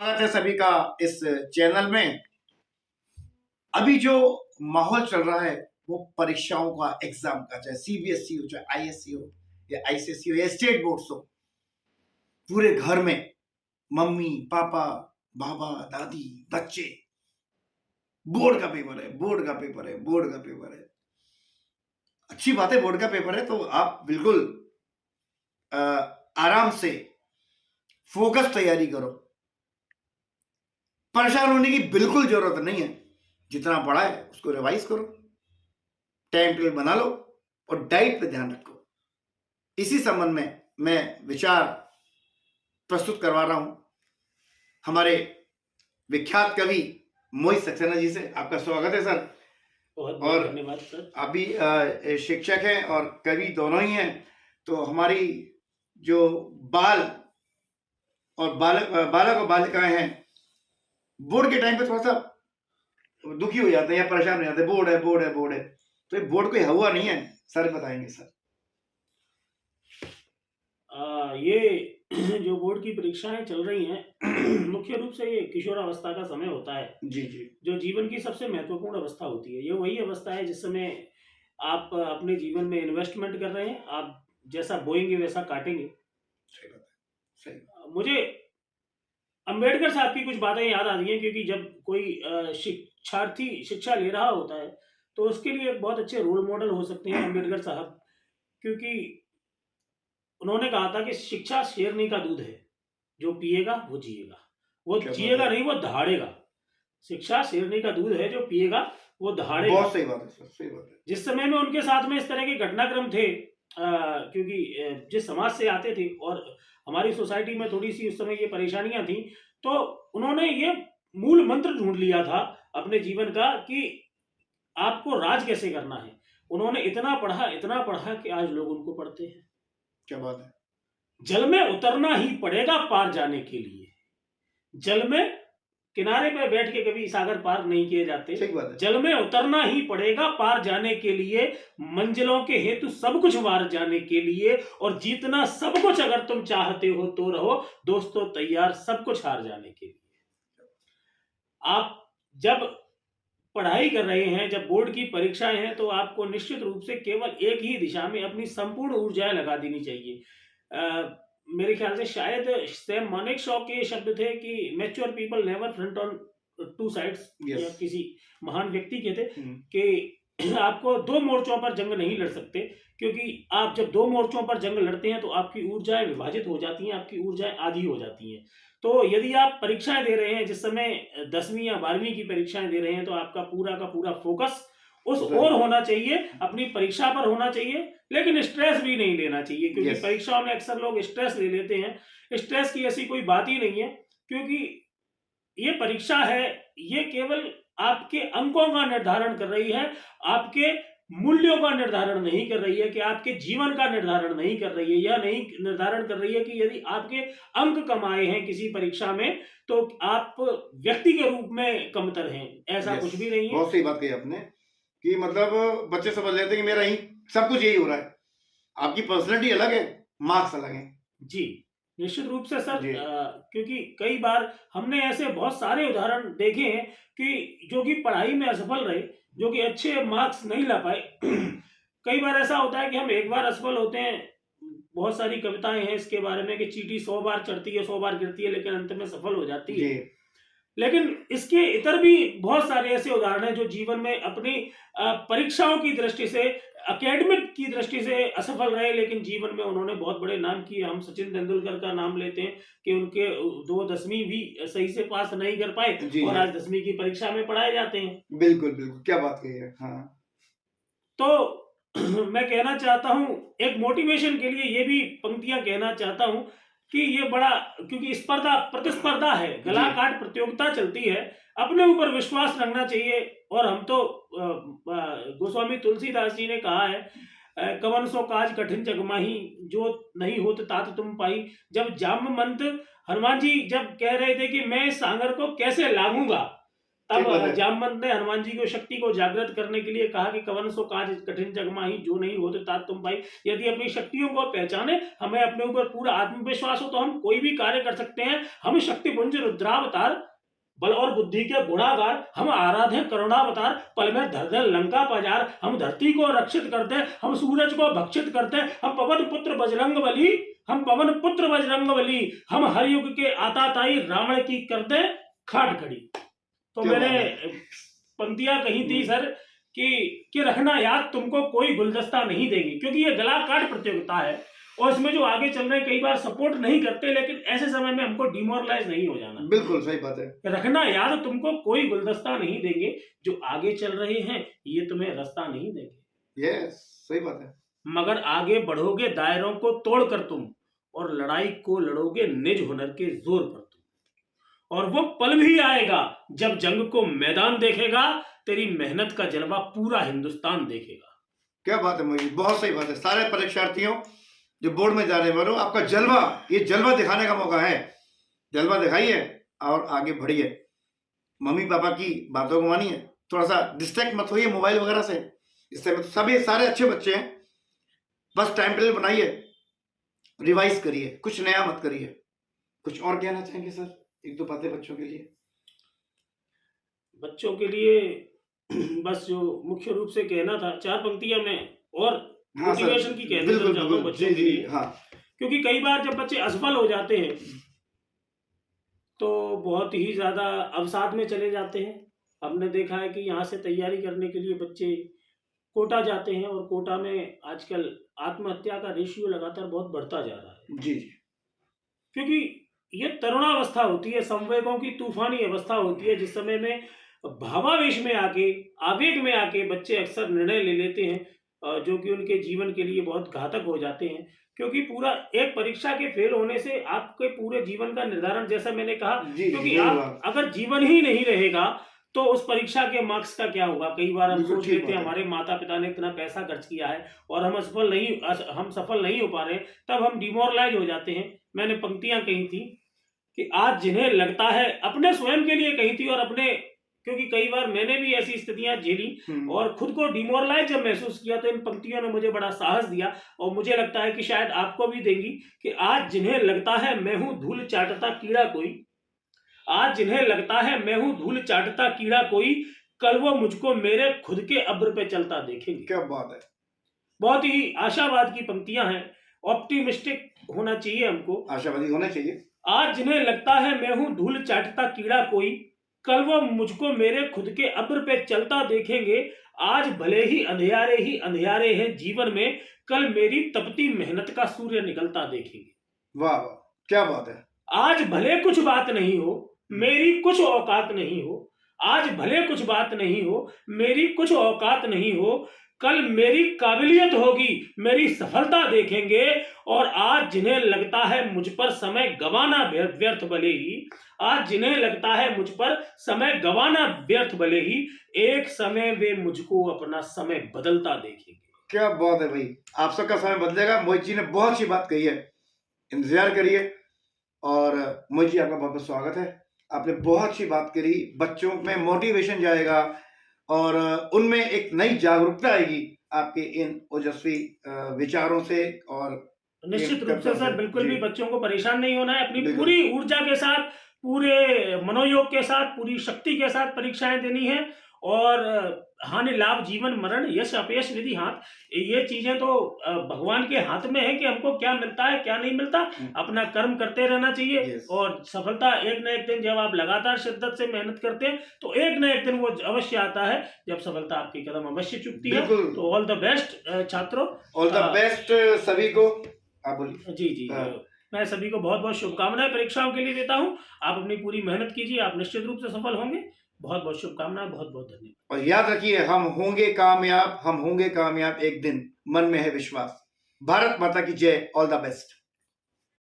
स्वागत है सभी का इस चैनल में। अभी जो माहौल चल रहा है वो परीक्षाओं का, एग्जाम का, चाहे सीबीएसई हो, चाहे आईएससी हो या आईसीएसई हो या स्टेट बोर्ड्स हो, पूरे घर में मम्मी पापा, बाबा दादी, बच्चे, बोर्ड का पेपर है, बोर्ड का पेपर है, बोर्ड का पेपर है। अच्छी बात है, बोर्ड का पेपर है तो आप बिल्कुल आराम से फोकस तैयारी करो। परेशान होने की बिल्कुल जरूरत नहीं है। जितना पढ़ा है उसको रिवाइज करो, टाइम टेबल बना लो और डाइट पे ध्यान रखो। इसी संबंध में मैं विचार प्रस्तुत करवा रहा हूं हमारे विख्यात कवि मोहित सक्सेना जी से। आपका स्वागत है सर। बहुत और धन्यवाद सर। आप भी शिक्षक हैं और कवि दोनों ही हैं, तो हमारी जो बाल और बालक और बालिकाएं हैं, बोर्ड के टाइम पे थोड़ा सा दुखी हो जाते हैं या परेशान हो जाते हैं। बोर्ड है, बोर्ड है, बोर्ड है। तो ये बोर्ड कोई हुआ नहीं है, सर बताएंगे सर। ये जो बोर्ड की परीक्षाएं चल रही हैं मुख्य रूप से ये किशोरावस्था का समय होता है, जी जी। जो जीवन की सबसे महत्वपूर्ण अवस्था होती है। ये वही अवस्था है जिस समय आप अपने जीवन में इन्वेस्टमेंट कर रहे हैं। आप जैसा बोएंगे वैसा काटेंगे। सही बात है, सही। मुझे अंबेडकर साहब की कुछ बातें याद आ रही हैं, क्योंकि जब कोई शिक्षार्थी शिक्षा ले रहा होता है तो उसके लिए एक बहुत अच्छे रोल मॉडल हो सकते हैं अंबेडकर साहब, क्योंकि उन्होंने कहा था कि शिक्षा शेरनी का दूध है, जो पिएगा वो जिएगा। वो जिएगा नहीं, वो दहाड़ेगा। शिक्षा शेरनी का दूध है, जो पिएगा वो दहाड़ेगा। बहुत सही बात है सर, सही बात है। जिस समय में उनके साथ में इस तरह के घटनाक्रम थे, क्योंकि जिस समाज से आते थे और हमारी सोसाइटी में थोड़ी सी उस समय ये परेशानियां थी, तो उन्होंने ये मूल मंत्र ढूंढ लिया था अपने जीवन का कि आपको राज कैसे करना है। उन्होंने इतना पढ़ा कि आज लोग उनको पढ़ते हैं। क्या बात है। जल में उतरना ही पड़ेगा पार जाने के लिए। जल में किनारे पे बैठ के कभी सागर पार नहीं किए जाते। सही बात है। जल में उतरना ही पड़ेगा पार जाने के लिए, मंजिलों के हेतु सब कुछ वार जाने के लिए, और जीतना सब कुछ अगर तुम चाहते हो तो रहो दोस्तों तैयार सब कुछ हार जाने के लिए। आप जब पढ़ाई कर रहे हैं, जब बोर्ड की परीक्षाएं हैं, तो आपको निश्चित रूप से केवल एक ही दिशा में अपनी संपूर्ण ऊर्जाएं लगा देनी चाहिए। मेरे ख्याल से शायद सैम मानेकशॉ के शब्द थे कि mature people never front on two sides, या किसी महान व्यक्ति के थे कि आपको दो मोर्चों पर जंग नहीं लड़ सकते, क्योंकि आप जब दो मोर्चों पर जंग लड़ते हैं तो आपकी ऊर्जाएं विभाजित हो जाती हैं, आपकी ऊर्जाएं आधी हो जाती हैं। तो यदि आप परीक्षाएं दे रहे हैं, जिस समय 10वीं या 12वीं की परीक्षाएं दे रहे हैं, तो आपका पूरा का पूरा फोकस उस ओर होना चाहिए, अपनी परीक्षा पर होना चाहिए, लेकिन स्ट्रेस भी नहीं लेना चाहिए, क्योंकि परीक्षाओं में अक्सर लोग स्ट्रेस ले लेते हैं। स्ट्रेस की ऐसी कोई बात ही नहीं है, क्योंकि ये परीक्षा है, ये केवल आपके अंकों का निर्धारण कर रही है, आपके मूल्यों का निर्धारण नहीं कर रही है, कि आपके जीवन का निर्धारण नहीं कर रही है, या नहीं निर्धारण कर रही है कि यदि आपके अंक कम आए हैं किसी परीक्षा में तो आप व्यक्ति के रूप में कमतर हैं। ऐसा कुछ भी नहीं है। बहुत सही बात कही आपने कि मतलब बच्चे समझ लेते हैं कि मेरा ही सब कुछ यही हो रहा है। आपकी पर्सनैलिटी अलग है, मार्क्स अलग हैं। जी निश्चित रूप से सर, क्योंकि कई बार हमने ऐसे बहुत सारे उदाहरण देखे हैं कि जो कि पढ़ाई में असफल रहे, जो कि अच्छे मार्क्स नहीं ला पाए। कई बार ऐसा होता है कि हम एक बार असफल होते हैं। बहुत सारी कविताएं हैं इसके बारे में कि चींटी 100 बार चढ़ती है, 100 बार गिरती है, लेकिन अंत में सफल हो जाती है। लेकिन इसके इतर भी बहुत सारे ऐसे उदाहरण हैं जो जीवन में अपनी परीक्षाओं की दृष्टि से, एकेडमिक की दृष्टि से असफल रहे, लेकिन जीवन में उन्होंने बहुत बड़े नाम किए। हम सचिन तेंदुलकर का नाम लेते हैं कि उनके 10वीं भी सही से पास नहीं कर पाए और आज 10वीं की परीक्षा में पढ़ाए जाते हैं। बिल्कुल बिल्कुल, क्या बात कही है। हाँ, तो मैं कहना चाहता हूं, एक मोटिवेशन के लिए ये भी पंक्तियां कहना चाहता हूं कि ये बड़ा, क्योंकि स्पर्धा प्रतिस्पर्धा है, गला काट प्रतियोगिता चलती है, अपने ऊपर विश्वास रखना चाहिए। और हम तो गोस्वामी तुलसीदास जी ने कहा है, कवन सो काज कठिन जगमाही, जो नहीं होत तात तुम पाई। जब जामवंत हनुमान जी जब कह रहे थे कि मैं इस सागर को कैसे लांघूंगा, ठीक बात तब है। जामवंत ने हनुमान जी की शक्ति को जागृत करने के लिए कहा कि कवन सो काज कठिन जग माही, जो नहीं होते तात तुम भाई। यदि अपनी शक्तियों को पहचाने, हमें अपने ऊपर पूरा आत्मविश्वास हो, तो हम कोई भी कार्य कर सकते हैं। हम शक्तिपुंज रुद्रावतार, बल और बुद्धि के गुणागार, हम आराध्य करुणावतार, पल में धर दे लंका पजार। हम धरती को रक्षित करते, हम सूरज को भक्षित करते, हम पवन पुत्र बजरंग बली, हम पवन पुत्र बजरंग बली, हम हर युग के आताताई रावण की करते खाट खड़ी। तो क्या मैंने बात है। पंक्तियां कही थी सर कि रखना याद, तुमको कोई गुलदस्ता नहीं देगी, क्योंकि ये गला काट प्रतियोगिता है और इसमें जो आगे चल रहे हैं कई बार सपोर्ट नहीं करते, लेकिन ऐसे समय में हमको डिमोरलाइज नहीं हो जाना। बिल्कुल सही बात है। रखना याद, तुमको कोई गुलदस्ता नहीं देंगे, जो आगे चल रहे हैं ये तुम्हें रास्ता नहीं देंगे। यस, सही बात है। मगर आगे बढ़ोगे दायरों को तोड़कर तुम, और लड़ाई को लड़ोगे निज हुनर के जोर पर तुम। और वो पल भी आएगा जब जंग को मैदान देखेगा, तेरी मेहनत का जलवा पूरा हिंदुस्तान देखेगा। क्या बात है मोहित जी, बहुत सही बात है। सारे परीक्षार्थियों जो बोर्ड में जाने वालों, आपका जलवा, ये जलवा दिखाने का मौका है। जलवा दिखाइए और आगे बढ़िए। मम्मी पापा की बातों को मानिए, थोड़ा सा डिस्ट्रैक्ट मत होइए मोबाइल वगैरह से। इससे सभी सारे अच्छे बच्चे हैं, बस टाइम टेबल बनाइए, रिवाइज करिए, कुछ नया मत करिए। कुछ और कहना चाहेंगे सर, एक दो बातें बच्चों के लिए? बच्चों के लिए बस जो मुख्य रूप से कहना था, चार पंक्तियां मैं और हाँ सर, मोटिवेशन की कहना बिल्कुल चाहता हूँ बिल्कुल, बच्चों जी के जी, लिए। हाँ। क्योंकि कई बार जब बच्चे असफल हो जाते हैं तो बहुत ही ज्यादा अवसाद में चले जाते हैं। हमने देखा है कि यहाँ से तैयारी करने के लिए बच्चे कोटा जाते हैं, और कोटा में आजकल आत्महत्या का रेशियो लगातार बहुत बढ़ता जा रहा है। जी जी, क्योंकि ये तरुणावस्था होती है, संवेगों की तूफानी अवस्था होती है, जिस समय में भावावेश में आके, आवेग में आके बच्चे अक्सर निर्णय ले लेते हैं जो कि उनके जीवन के लिए बहुत घातक हो जाते हैं। क्योंकि पूरा एक परीक्षा के फेल होने से आपके पूरे जीवन का निर्धारण, जैसा मैंने कहा, जी क्योंकि जी, आप अगर जीवन ही नहीं रहेगा तो उस परीक्षा के मार्क्स का क्या होगा। कई बार हम बिल्कुल सोच ठीक लेते हैं बात है। हमारे माता पिता ने इतना पैसा खर्च किया है और हम सफल नहीं हो पा रहे, तब हम डिमोरलाइज हो जाते हैं। मैंने पंक्तियां कही थी कि आज जिन्हें लगता है, अपने स्वयं के लिए कही थी, और अपने, क्योंकि कई बार मैंने भी ऐसी स्थितियां झेली और खुद को डिमोरलाइज जब महसूस किया, तो इन पंक्तियों ने मुझे बड़ा साहस दिया, और मुझे लगता है कि शायद आपको भी देंगी कि आज जिन्हें लगता है मैं हूं धूल चाटता कीड़ा कोई, आज जिन्हें लगता है मैं हूं धूल चाटता कीड़ा कोई, कल वो मुझको मेरे खुद के अब्र पे चलता देखेंगे। क्या बात है। बहुत ही आशावाद की पंक्तियां हैं, ऑप्टिमिस्टिक होना चाहिए हमको। आशावादी होना चाहिए। आज जिन्हें लगता है मैं हूं धूल चाटता कीड़ा कोई, कल वो मुझको मेरे खुद के अब्र पे चलता देखेंगे। आज भले ही अंधियारे हैं जीवन में, कल मेरी तपती मेहनत का सूर्य निकलता देखेंगे। वाह वाह, क्या बात है। आज भले कुछ बात नहीं हो, मेरी कुछ औकात नहीं हो, आज भले कुछ बात नहीं हो, मेरी कुछ औकात नहीं हो, कल मेरी काबिलियत होगी, मेरी सफलता देखेंगे। और आज जिन्हें लगता है मुझ पर समय गंवाना व्यर्थ भले ही, आज जिन्हें लगता है मुझ पर समय गंवाना व्यर्थ भले ही, एक समय वे मुझको अपना समय बदलता देखेंगे। क्या बात है भाई, आप सबका समय बदलेगा। मोहित जी ने बहुत अच्छी बात कही है, इंतजार करिए। और मोहित जी, आपका बहुत बहुत स्वागत है। आपने बहुत अच्छी बात करी, बच्चों में मोटिवेशन जाएगा और उनमें एक नई जागरूकता आएगी आपके इन ओजस्वी विचारों से। और निश्चित रूप से सर, बिल्कुल भी बच्चों को परेशान नहीं होना है। अपनी बिल्कुल। पूरी ऊर्जा के साथ, पूरे मनोयोग के साथ, पूरी शक्ति के साथ परीक्षाएं देनी है। और हानि लाभ जीवन मरण यश अपयश विधि हाथ, ये चीजें तो भगवान के हाथ में है कि हमको क्या मिलता है क्या नहीं मिलता। अपना कर्म करते रहना चाहिए। Yes. और सफलता एक न एक दिन, जब आप लगातार शिद्दत से मेहनत करते हैं, तो एक न एक दिन वो अवश्य आता है जब सफलता आपकी कदम अवश्य चुकती है। बिल्कुल। तो ऑल द बेस्ट छात्रों, ऑल द बेस्ट सभी को। आप बोलिए। जी जी, मैं सभी को बहुत बहुत शुभकामनाएं परीक्षाओं के लिए देता हूं। आप अपनी पूरी मेहनत कीजिए, आप निश्चित रूप से सफल होंगे। बहुत बहुत शुभकामनाएं, बहुत बहुत धन्यवाद। और याद रखिए, हम होंगे कामयाब, हम होंगे कामयाब एक दिन, मन में है विश्वास। भारत माता की जय। All the best.